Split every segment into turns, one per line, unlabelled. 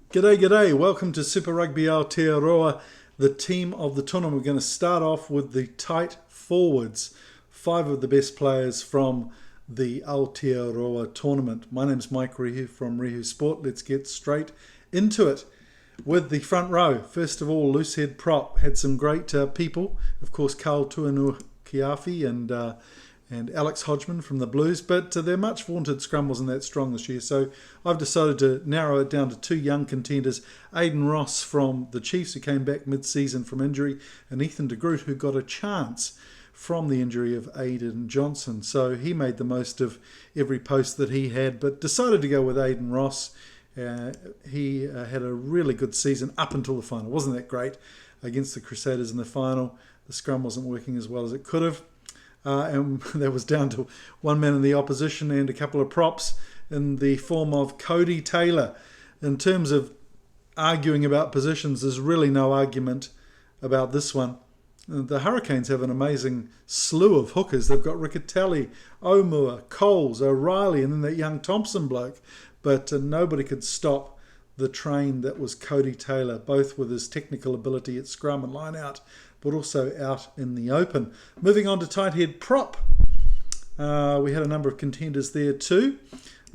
G'day, g'day. Welcome to Super Rugby Aotearoa, the team of the tournament. We're going to start off with the tight forwards, 5 of the best players from the Aotearoa tournament. My name's Mike Rehu from Rehu Sport. Let's get straight into it with the front row. First of all, loosehead prop had some great people. Of course, Carl Tuanukiafi and Alex Hodgman from the Blues, but their much vaunted scrum wasn't that strong this year, so I've decided to narrow it down to 2 young contenders, Aidan Ross from the Chiefs, who came back mid-season from injury, and Ethan de Groot, who got a chance from the injury of Aidan Johnson. So he made the most of every post that he had, but decided to go with Aidan Ross. He had a really good season up until the final. It wasn't that great against the Crusaders in the final. The scrum wasn't working as well as it could have. And that was down to one man in the opposition and a couple of props in the form of Cody Taylor. In terms of arguing about positions, there's really no argument about this one. The Hurricanes have an amazing slew of hookers. They've got Riccatelli, Omua, Coles, O'Reilly, and then that young Thompson bloke. But nobody could stop the train that was Cody Taylor, both with his technical ability at scrum and line out, but also out in the open. Moving on to tight head prop. We had a number of contenders there too,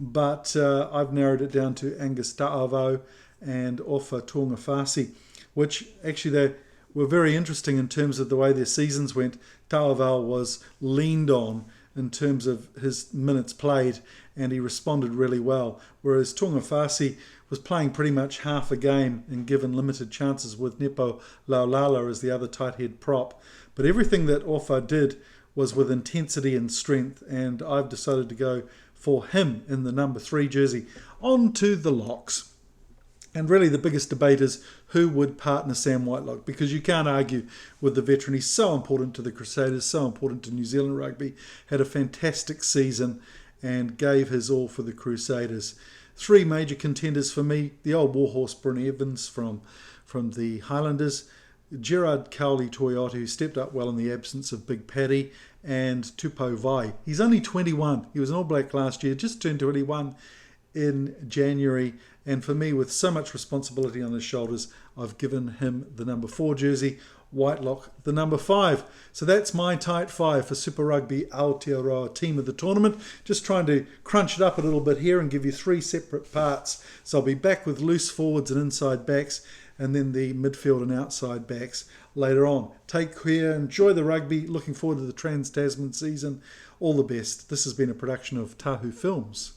but I've narrowed it down to Angus Ta'avo and Ofa Tuangafasi, which actually they were very interesting in terms of the way their seasons went. Ta'avo was leaned on in terms of his minutes played, and he responded really well, whereas Tuangafasi was playing pretty much half a game and given limited chances with Nepo Laulala as the other tight head prop. But everything that Ofa did was with intensity and strength, and I've decided to go for him in the number 3 jersey. On to the locks. And really the biggest debate is who would partner Sam Whitelock, because you can't argue with the veteran. He's so important to the Crusaders, so important to New Zealand rugby, had a fantastic season and gave his all for the Crusaders. 3 major contenders for me: the old warhorse Bryn Evans from the Highlanders, Gerard Cowley Toyota, who stepped up well in the absence of Big Paddy, and Tupou Vai. He's only 21. He was an All Black last year, just turned 21 in January, and for me, with so much responsibility on his shoulders, I've given him the number 4 jersey, Whitelock the number 5. So that's my tight 5 for Super Rugby Aotearoa team of the tournament. Just trying to crunch it up a little bit here and give you 3 separate parts. So I'll be back with loose forwards and inside backs, and then the midfield and outside backs later on. Take care, enjoy the rugby, looking forward to the Trans-Tasman season. All the best. This has been a production of Tahu Films.